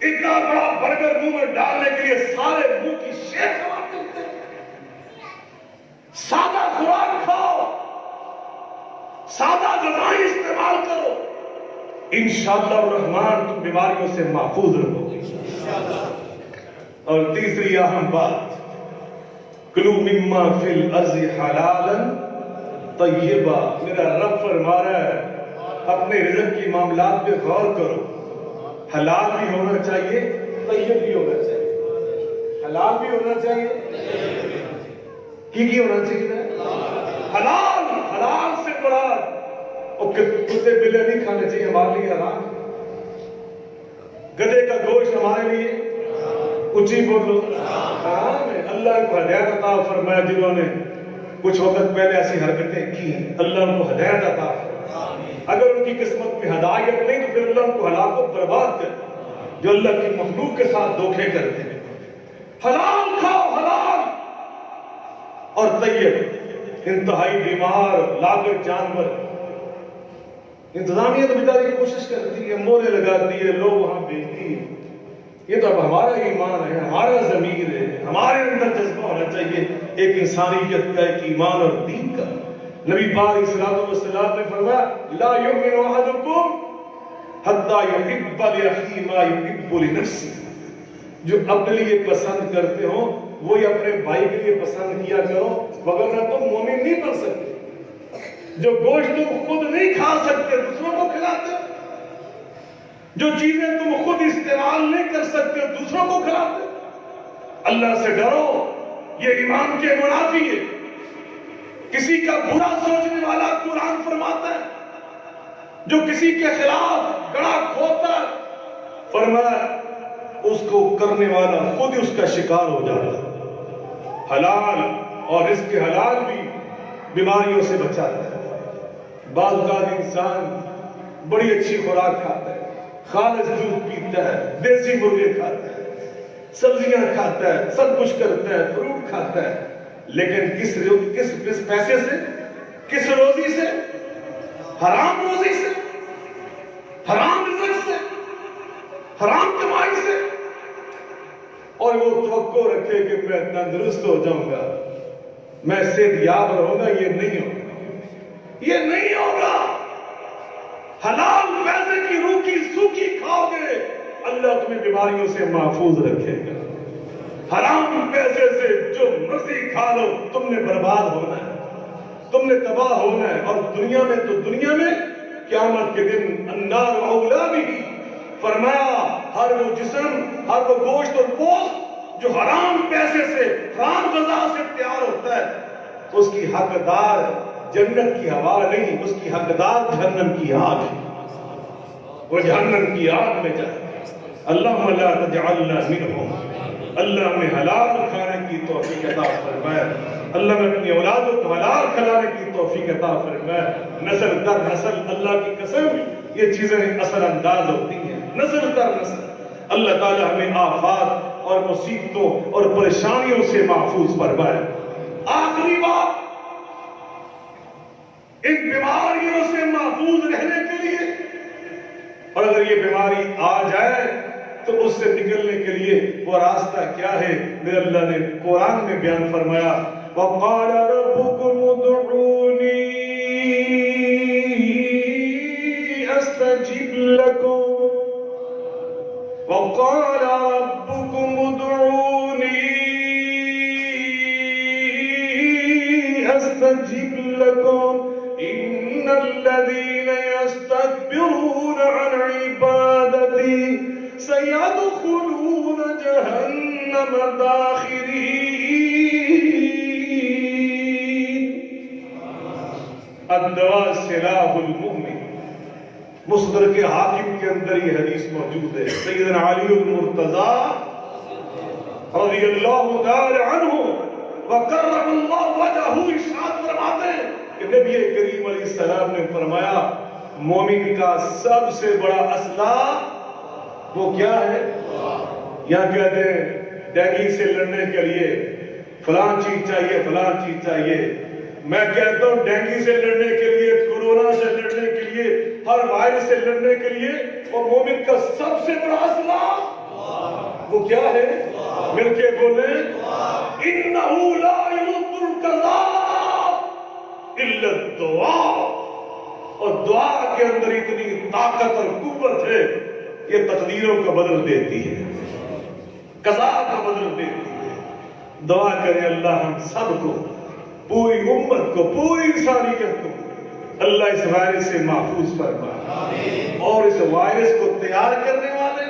اتنا بڑا برگر منہ میں ڈالنے کے لیے سارے منہ کی شیپ سوار کرتے ہیں۔ سادہ خوراک کھاؤ، سادہ غذائیں استعمال کرو، انشاءاللہ الرحمن تم بیماریوں سے محفوظ رہو گے۔ اور تیسری اہم بات، کلو مما فی الارض حلالا طیبہ، میرا رب فرما رہا ہے اپنے رزق کی معاملات پہ غور کرو، حلال بھی ہونا چاہیے، طیب بھی ہونا چاہیے۔ حلال بھی ہونا چاہیے، کی ہونا چاہیے؟ حلال، حلال سے مراد اور کتے بلے نہیں کھانے چاہیے، ہمارے لیے حرام۔ گدھے کا گوشت ہمارے لیے اونچی بولو حرام ہے۔ اللہ کو ہدایت عطا فرمایا جنہوں نے کچھ وقت پہلے ایسی حرکتیں کی، اللہ ان کو ہدایت عطا فرمائے۔ اگر ان کی قسمت میں ہدایت نہیں تو پھر اللہ ان کو ہلاک و برباد کر، جو اللہ کی مخلوق کے ساتھ دھوکے کرتے ہیں۔ حلال کھاؤ، حلال اور طیب۔ انتہائی بیمار لاغر جانور، انتظامیہ تو بیچاری کوشش کرتی ہے، مورے لگاتی ہے، لوگ وہاں بیچتی ہے۔ یہ تو اب ہمارا ایمان ہے، ہمارا ضمیر ہے، ہمارے اندر جذبہ ہونا چاہیے ایک انسانیت کا، ایک ایمان اور دین کا۔ نبی پاک صلی اللہ علیہ وسلم نے فرمایا لا یؤمن احدکم حتی یحب لأخیہ ما یحب لنفسہ، جو اپنے لیے پسند کرتے ہو وہی اپنے بھائی کے لیے پسند کیا کرو، وگرنہ تم مومن نہیں بن سکتے۔ جو گوشت تم خود نہیں کھا سکتے دوسروں کو کھلاتے ہو۔ جو چیزیں تم خود استعمال نہیں کر سکتے دوسروں کو کھلاتے. اللہ سے ڈرو، یہ ایمان کے منافی ہے. کسی کا برا سوچنے والا قرآن فرماتا ہے جو کسی کے خلاف گڑا کھوتا ہے، فرمایا اس کو کرنے والا خود ہی اس کا شکار ہو جاتا ہے. حلال اور رزق حلال بھی بیماریوں سے بچاتا ہے. بعض اوقات انسان بڑی اچھی خوراک کھاتا ہے، خالص دودھ پیتا ہے، دیسی مرغے کھاتا ہے، سبزیاں کھاتا ہے، سب کچھ کرتا ہے، فروٹ کھاتا ہے، لیکن کس پیسے سے، کس روزی سے؟ حرام روزی سے، حرام رزق سے، حرام کمائی سے. اور وہ توقع رکھے کہ میں تندرست ہو جاؤں گا، میں صحت یاب رہوں گا. یہ نہیں ہوگا، یہ نہیں ہوگا. حلال پیسے کی روکھی سوکھی کھاؤ گے، اللہ تمہیں بیماریوں سے محفوظ رکھے گا. حرام پیسے سے جو مرضی کھا لو، تم نے برباد ہونا ہے، تم نے تباہ ہونا ہے. اور دنیا میں تو دنیا میں قیامت کے دن النار اولا بھی، فرمایا ہر وہ جسم، ہر وہ گوشت اور پوست جو حرام پیسے سے، حرام غذا سے تیار ہوتا ہے، اس کی حقدار جنت کی ہوا نہیں، اس کی حقدار جہنم کی آگ ہے. وہ جہنم کی آگ میں جائے. اللہم لا تجعلنا منہم. اللہ ہمیں حلال کھانے کی توفیق عطا فرمائے. اللہ میں اپنی اولادوں کو حلال کھلانے کی توفیق عطا فرمائے. نسل در نسل، اللہ کی قسم یہ چیزیں اثر انداز ہوتی ہیں، نسل در نسل. اللہ تعالی ہمیں آفات اور مصیبتوں اور پریشانیوں سے محفوظ فرمائے. آخری بات، ان بیماریوں سے محفوظ رہنے کے لیے، اور اگر یہ بیماری آ جائے تو اس سے نکلنے کے لیے وہ راستہ کیا ہے؟ میرے اللہ نے قرآن میں بیان فرمایا وَقَالَ رَبُّكُمُ ادْعُونِي أَسْتَجِبْ لَكُمْ وَقَالَ رَبُّكُمُ ادْعُونِي أَسْتَجِبْ لَكُمْ إِنَّ الَّذِينَ يَسْتَكْبِرُونَ عَنْ عِبَادَتِي سَيَدْخُلُونَ جَهَنَّمَ دَاخِرِينَ. الدواء سلاح المؤمن. مصدر کے حاکم کے اندر یہ حدیث موجود ہے. سیدنا علی المرتضی رضی اللہ تعالی عنہ وکرم اللہ وجہہ ارشاد فرماتے ہیں کہ نبی کریم علیہ السلام نے فرمایا مومن کا سب سے بڑا اسلحہ وہ کیا ہے؟ یہاں کہتے ہیں ڈینگی سے لڑنے کے لیے فلاں چیز چاہیے، فلاں چیز چاہیے. میں کہتا ہوں ڈینگی سے لڑنے کے لیے، کورونا سے لڑنے کے لیے، ہر وائرس سے لڑنے کے لیے اور مومن کا سب سے بڑا اسلحہ وہ کیا ہے؟ مل کے بولیں اِنَّهُ لَا يُرُدُّ الْكَذَابَ إِلَّا الدُّعَاء. اور دعا کے اندر اتنی طاقت اور قوت ہے، یہ تقدیروں کو بدل دیتی ہے، قضا کو بدل دیتی ہے. دعا کریں اللہ ہم سب کو، پوری امت کو، پوری انسانیت کو اللہ اس وائرس سے محفوظ فرمائے. اور اس وائرس کو تیار کرنے والے،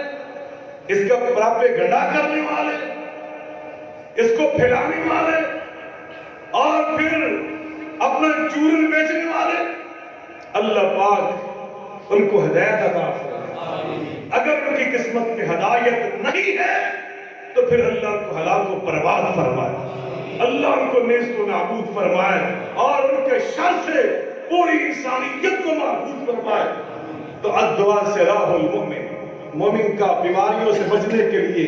اس کا پراپیگنڈا کرنے والے، اس کو پھیلانے والے اور پھر اپنا چورن بیچنے والے، اللہ پاک ان کو ہدایت عطا فرمائے. اگر ان کی قسمت میں ہدایت نہیں ہے تو پھر اللہ ان کو ہلاک و برباد فرمائے، اللہ ان کو نیست و نابود فرمائے اور ان کے شر سے پوری انسانیت کو محفوظ فرمائے. تو الدعاء سلاح المؤمن. مومن کا بیماریوں سے بچنے کے لیے،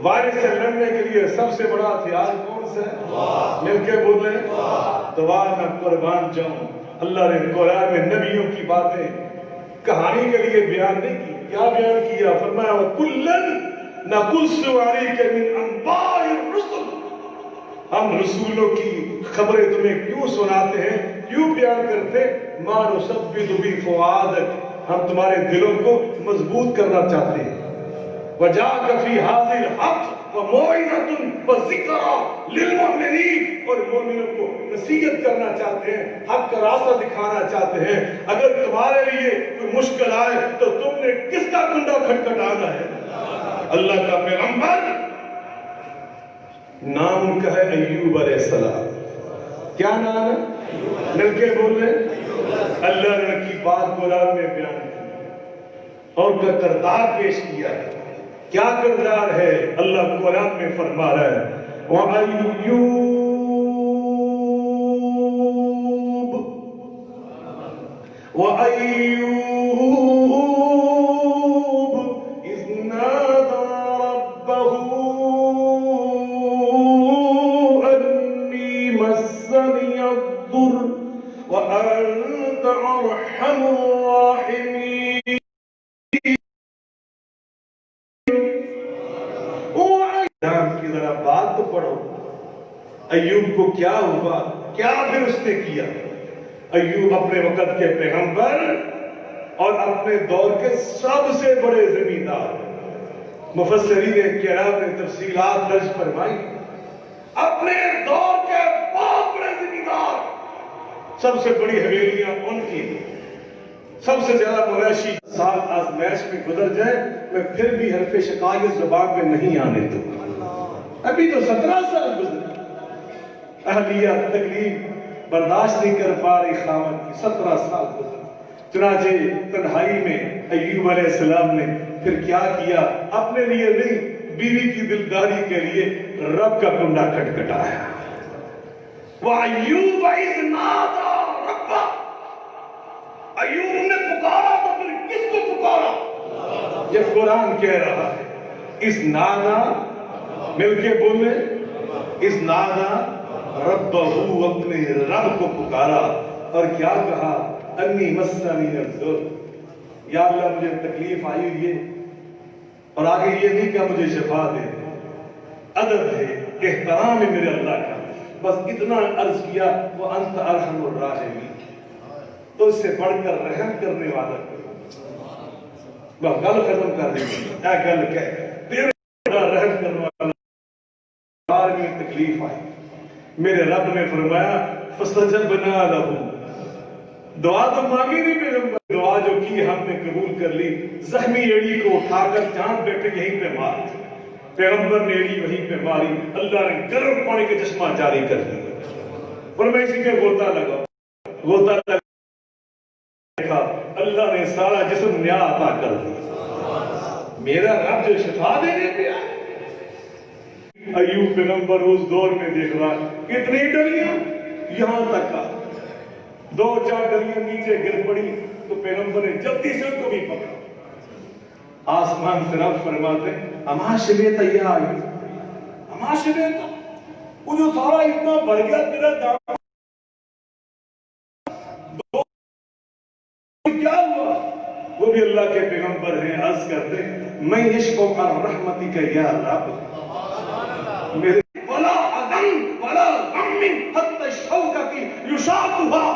وائرس سے لڑنے کے لیے سب سے بڑا ہتھیار کون سا ہے؟ مل کے بولیں دعا میں قربان جاؤں. اللہ نے قرآن میں نبیوں کی باتیں کہانی کے لیے بیان نہیں کی. کیا بیان کیا؟ فرمایا وَكُلًّا نَقُصُّ عَلَيْكَ مِنْ أَنْبَاءِ الرُّسُلِ. ہم رسولوں کی خبریں تمہیں کیوں سناتے ہیں، کیوں بیان کرتے؟ مَا نُثَبِّتُ بِهِ فُؤَادَكَ. ہم تمہارے دلوں کو مضبوط کرنا چاہتے ہیں. وجاءك في هذا الحق وموعظة وذکرى للمؤمنین، اور مومنوں کو نصیحت کرنا چاہتے ہیں، حق کا راستہ دکھانا چاہتے ہیں۔ اگر تمہارے لیے کوئی مشکل آئے تو تم نے کس کا کنڈا کھٹکھٹانا ہے؟ اللہ کا پیغمبر، نام ان کا ہے ایوب علیہ السلام۔ کیا نام ہے؟ مل کے بولے۔ اللہ نے ان کی بات قرآن میں بیان کی اور ان کا کردار پیش کیا ہے۔ کیا کردار ہے؟ اللہ قرآن میں فرما رہا ہے وَأَيُّوبَ إِذْ نَادَى رَبَّهُ أَنِّي مَسَّنِيَ الضُّرُّ وَأَنْتَ أَرْحَمُ الرَّاحِمِينَ۔ کی ذرا بات تو پڑھو، ایوب کو کیا ہوا، کیا پھر اس نے کیا؟ ایوب اپنے وقت کے پیغمبر اور اپنے دور کے سب سے بڑے زمیندار، مفسرین کرام نے تفصیلات درج فرمائی، اپنے دور کے بہت بڑے زمیندار، سب سے بڑی حویلیاں ان کی، سب سے زیادہ مویشی۔ سال آزمائش میں گزر جائے میں پھر بھی حرف شقائق زبان میں نہیں آنے دوں۔ ابھی تو 17 سال گزر، اہلیہ تکلیف برداشت نہیں کر پا رہی خامد کی، 17 سال گزر۔ چنانچہ تنہائی میں ایوب علیہ السلام نے پھر کیا کیا؟ اپنے لیے نہیں، بیوی کی دلداری کے لیے رب کا کنڈا کھٹکھٹایا۔ وَأَيُّوبَ إِذْ نَادَى رَبَّهُ، ایوب نے پکارا تو پھر کس کو پکارا؟ یہ قرآن کہہ رہا ہے اس نادا، مل کے بولے، اس نادا ربہو، اپنے رب کو پکارا اور کیا کہا؟ انی مسنی الضر، یا اللہ مجھے تکلیف آئی ہوئی ہے، اور آگے یہ نہیں کہ مجھے شفا دے، ادب ہے، احترام ہے میرے اللہ کا، بس اتنا عرض کیا وانت ارحم الراحمین، تو اس سے بڑھ کر رحم کرنے والا بس گل ختم کر دیں، کیا گل کہہ رحم کرنے والا۔ بار میں تکلیف آئی، میرے رب نے فرمایا فَاسْتَجَبْنَا لَهُ، دعا تو مانگی نہیں پیغمبر، دعا جو کی ہم نے قبول کر لی۔ زخمی ایڑی کو اٹھا کر چاند بیٹے یہیں پہ مار، پیغمبر نے ایڑی وہیں پہ ماری، اللہ نے گرم پانی کے چشمہ جاری کر دیا، اور میں اسی کے غوطہ لگا، غوطہ لگا، اللہ نے سارا جسم نیا عطا کر دیا۔ میرا رب جو شفا دینے پہ آئے۔ ایوب پیغمبر اس دور میں دیکھ رہا کتنی ڈلیاں، یہاں تک کا 2-4 ڈلیاں نیچے گر پڑی تو پیغمبر نے جلدی سے ان کو بھی پکڑا۔ آسمان سے رب فرماتے اما شبیتا یا ایوب، اما شبیتا، وہ جو سارا اتنا بڑھ گیا تیرا دام کیا ہوا؟ وہ بھی اللہ کے پیغمبر ہیں، عرض کرتے میں یشکو عن رحمتی کا یا رب، میرے ولا اذن ولا غم حتى الشوكة يشاقها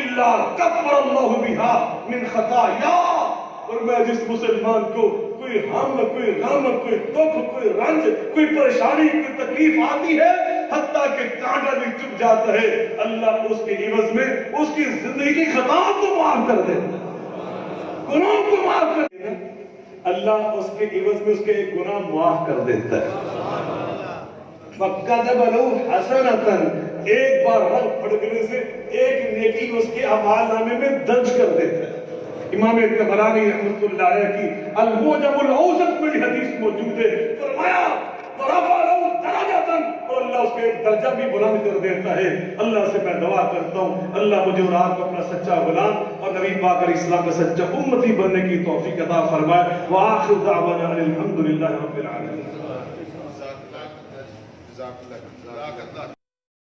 الا كفر الله بها من خطايا۔ اور میں جس مسلمان کو کوئی غم، کوئی غم، کوئی دکھ، کوئی رنج، کوئی پریشانی، کوئی تکلیف آتی ہے، حتیٰ کہ کانٹا بھی چپ جاتا ہے، اللہ اس کے عوض میں اس کی زندگی کی خطاؤں کو معاف کر دیتا ہے، گناہوں کو معاف کر دیتا ہے، اللہ اس کے عوض میں اس کے ایک گناہ معاف کر دیتا ہے۔ فَقَدَبَ لَهُ حَسَنَةً، ایک بار رنگ پھڑکنے سے ایک نیکی اس کے اعمال نامے میں درج کر دیتا ہے۔ امام طبرانی رحمۃ اللہ علیہ کی المعجم الاوسط میں حدیث موجود ہے، فرمایا وَرَفَعَ لَهُ دَرَجَةً، اور اللہ اس کو ایک درجہ بھی بلند کر دیتا ہے۔ اللہ سے میں دعا کرتا ہوں اللہ مجھے اور آپ کو اپنا سچا غلام اور نبی پاک علیہ السلام کا سچا امتی بننے کی توفیق عطا فرمائے۔ وآخر دعوانا الحمد للہ رب العالمین۔